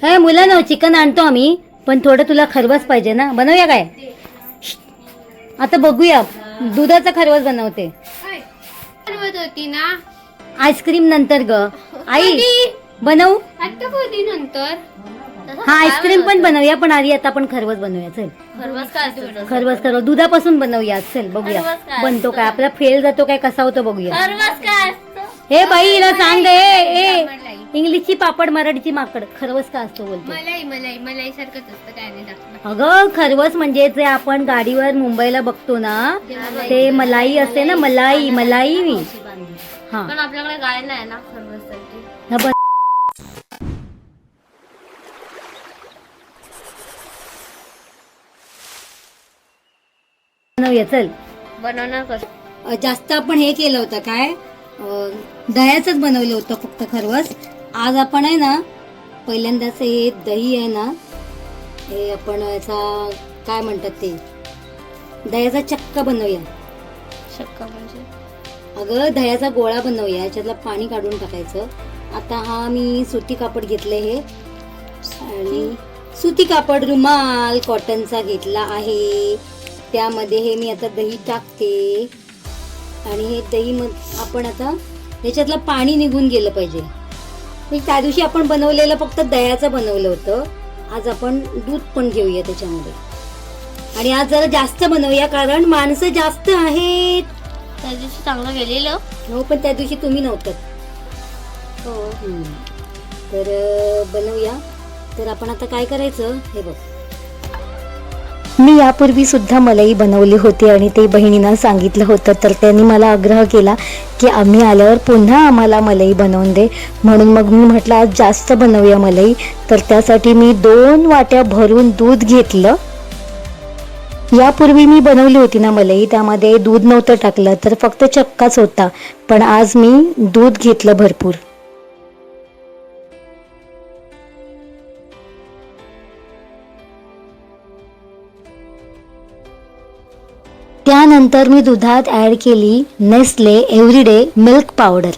हे मुलांनो, चिकन आणतो आम्ही, पण थोडं तुला खरवस पाहिजे ना, बनवूया काय? आता बघूया, दुधाचा खरवस बनवते. बनवत होती ना आईस्क्रीम नंतर ग आई, बनवू. आता कधी नंतर हा, आईस्क्रीम पण बनवूया, पण आधी आता आपण खरवस बनवूया. चल, खरवस दुधापासून बनवूया. चल बघूया बनतो काय, आपला फेल जातो काय, कसा होतो बघूया. हे बाई, हिला सांग गे, ए इंग्लिशची पापड मराठीची माकड. खरवस का असतो बोलतो. मलाई सारखंच असतं, काय नाही टाकलं. अगं, खरवस म्हणजे जे आपण गाडीवर मुंबईला बघतो ना, ते मलाई असते ना, मलाई मलाई. हा, पण आपल्याकडे गाय नाही ना खरवससाठी. हा, बनवूया. चल, बनवणार कसं? जास्त आपण हे केलं होतं काय, दह्याचंच बनवलं होतं फक्त खरवस. आज आपण आहे ना, पहिल्यांदाच हे दही आहे ना, हे आपण याचा काय म्हणतात ते, दह्याचा चक्का बनवूया. शक्का म्हणजे अगं, दह्याचा गोळा बनवूया, याच्यातलं पाणी काढून टाकायचं. आता हा मी सुती कापड घेतलं हे, आणि सुती कापड रुमाल कॉटनचा घेतला आहे. त्यामध्ये हे मी आता दही टाकते, आणि हे दही आपण आता ह्याच्यातलं पाणी निघून गेलं पाहिजे. त्या दिवशी आपण बनवलेलं फक्त दह्याचं बनवलं होतं, आज आपण दूध पण घेऊया त्याच्यामध्ये. आणि आज जरा जास्त बनवूया, कारण माणसं जास्त आहेत. त्या दिवशी चांगलं गेलेलं. हो, पण त्या दिवशी तुम्ही नव्हतं. हो. तर बनवूया. तर आपण आता काय करायचं, हे बघ, मी यापूर्वी सुद्धा मलाई बनवली होती आणि ते बहिणींना सांगितलं होतं, तर त्यांनी मला आग्रह केला की आम्ही आल्यावर पुन्हा आम्हाला मलाई बनवून दे. म्हणून मग मी म्हटलं आज जास्त बनवूया मलाई. तर त्यासाठी मी 2 वाट्या भरून दूध घेतलं. यापूर्वी मी बनवली होती ना मलाई, त्यामध्ये दूध नव्हतं टाकलं, तर फक्त चक्काच होता. पण आज मी दूध घेतलं भरपूर. त्यानंतर मी दुधात ॲड केली नेस्ले एव्हरीडे मिल्क पावडर.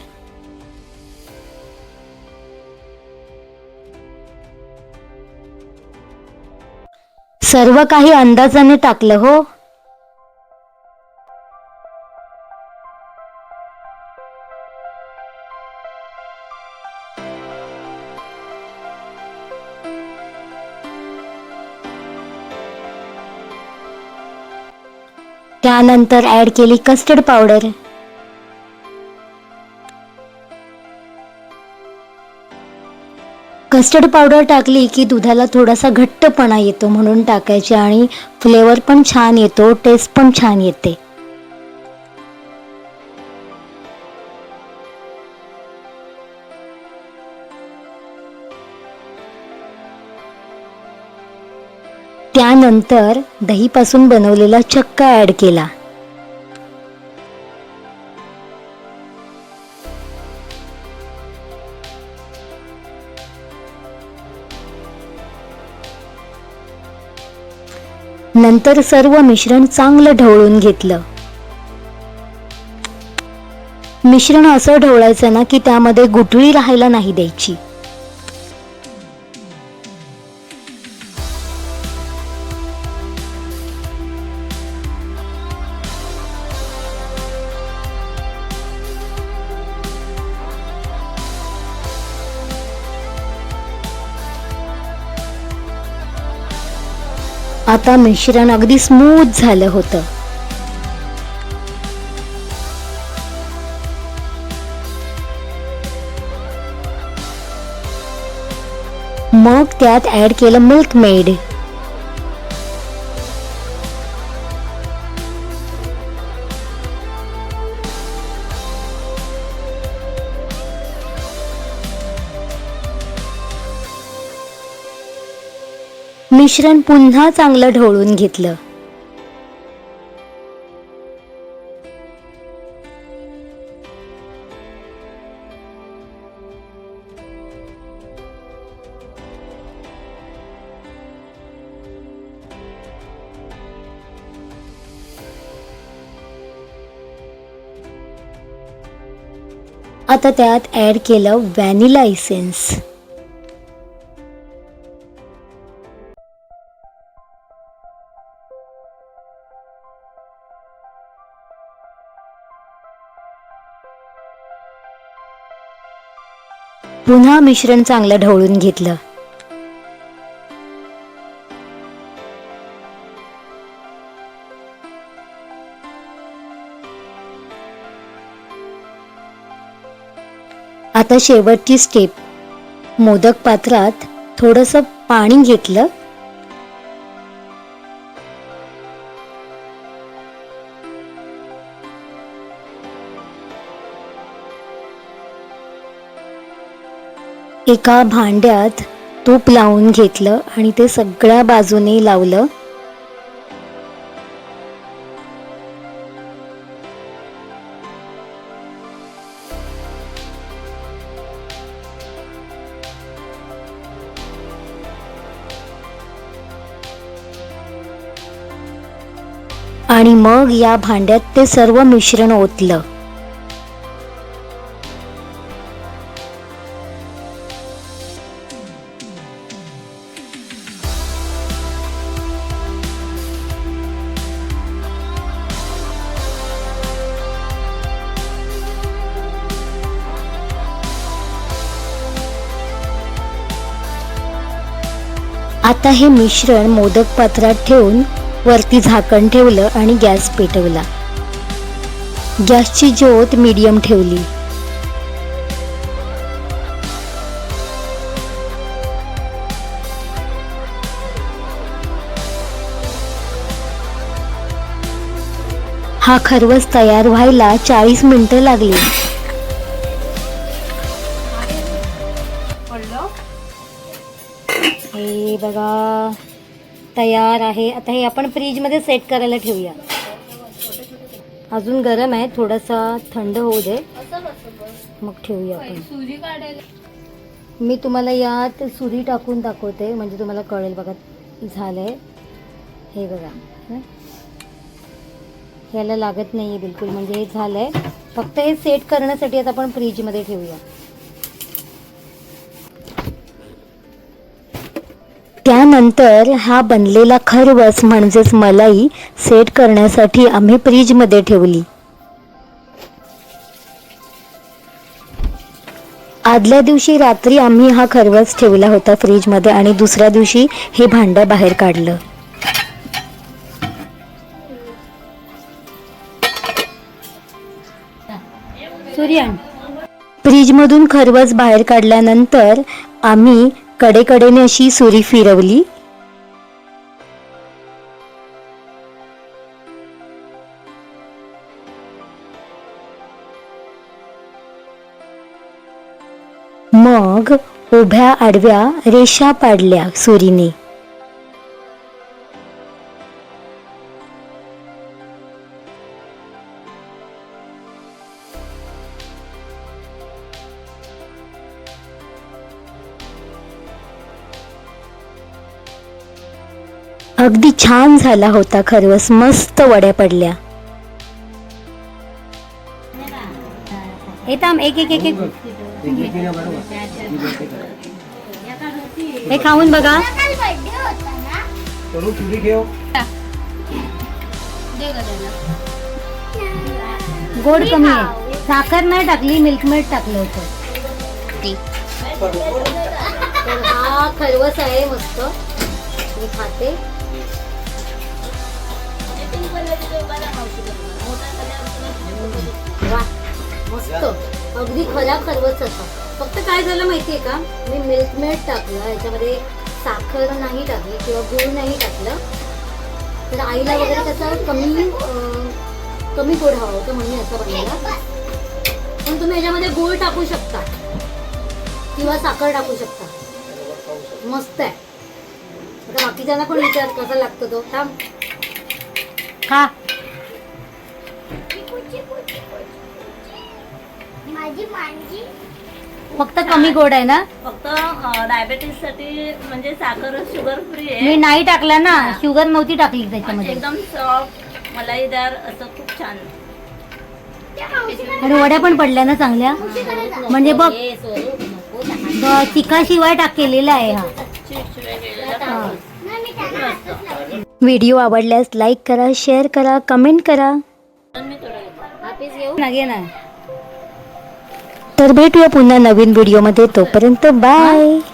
सर्व काही अंदाजाने टाकलं हो. त्यानंतर ॲड केली कस्टर्ड पावडर. कस्टर्ड पावडर टाकली की दुधाला थोडासा घट्टपणा येतो, म्हणून टाकायचे, आणि फ्लेवर पण छान येतो, टेस्ट पण छान येते. त्यानंतर दहीपासून बनवलेला चक्का ॲड केला. नंतर सर्व मिश्रण चांगलं ढवळून घेतलं. मिश्रण असं ढवळायचं ना की त्यामध्ये गुठळी राहायला नाही द्यायची. आता मिश्रण अगदी स्मूथ झालं होतं. मग त्यात ॲड केलं मिल्क मेड. मिश्रण पुन्हा चांगलं ढवळून घेतलं. आता त्यात ॲड केलं व्हॅनिला इसेन्स. पुन्हा मिश्रण चांगलं ढवळून घेतलं. आता शेवटची स्टेप. मोदक पात्रात थोडंसं पाणी घेतलं. एका भांड्यात तूप लावून घेतलं आणि ते सगळ्या बाजूने लावलं. आणि मग या भांड्यात ते सर्व मिश्रण ओतलं. आता हे मिश्रण मोदक पात्रात ठेवून वरती झाकण ठेवलं आणि गॅस पेटवला. गॅसची ज्योत मीडियम ठेवली. हा खरवस तयार व्हायला 40 मिनिटं लागली. हे बघा तयार आहे. आता हे आपण फ्रीजमध्ये सेट करायला ठेवूया. अजून गरम आहे, थोडासा थंड होऊ दे मग ठेवूया आपण. मी तुम्हाला यात सुरी टाकून दाखवते म्हणजे तुम्हाला कळेल. बघा झालंय हे बघा. ह्याला लागत नाही आहे बिलकुल, म्हणजे हे झालंय. फक्त हे सेट करण्यासाठी आता आपण फ्रीजमध्ये ठेवूया. त्यानंतर हा बनलेला खरवस म्हणजेच मलाई सेट करण्यासाठी आम्ही फ्रीजमध्ये ठेवली. आदल्या दिवशी रात्री आम्ही हा खरवस ठेवला होता फ्रीजमध्ये आणि दुसऱ्या दिवशी हे भांडं बाहेर काढलं. फ्रीजमधून खरवस बाहेर काढल्यानंतर आम्ही कडेकडेने अशी सुरी फिरवली. मग उभ्या आडव्या रेषा पाडल्या सुरीने. अगदी छान झाला होता खरवस. मस्त वड्या पडल्या. एक एक एक एक हे खाऊन बघा. गोड कमी आहे. साखर नाही टाकली, मिल्कमेड टाकलं होतं. हा खरवस आहे मस्त. मी खाते. मस्त अगदी खरा खरवस होता. फक्त काय झालं माहितीये का, मी मिल्कमेड टाकलं, याच्यामध्ये साखर नाही टाकली किंवा गूळ नाही टाकलं. तर आईला वगैरे कसं कमी गोड हवं होतं म्हणून असं बनवलं. पण तुम्ही याच्यामध्ये गूळ टाकू शकता किंवा साखर टाकू शकता. मस्त आहे. आता बाकीच्यांना पण विचार कसा लागतो तो. थांब खा. फक्त कमी गोड आहे ना. फक्त डायबेटीस साठी म्हणजे साखर शुगर फ्री आहे. मी नाही टाकला ना, शुगर नव्हती टाकली त्याच्यामध्ये. एकदम सॉफ्ट मलाईदार असं खूप छान. आणि वड्या पण पडल्या ना चांगल्या. म्हणजे बघ तिखाशिवाय केलेला आहे हा. व्हिडिओ आवडल्यास लाईक करा, शेअर करा, कमेंट करा. तर भेटूया पुन्हा नवीन व्हिडिओमध्ये. तोपर्यंत बाय.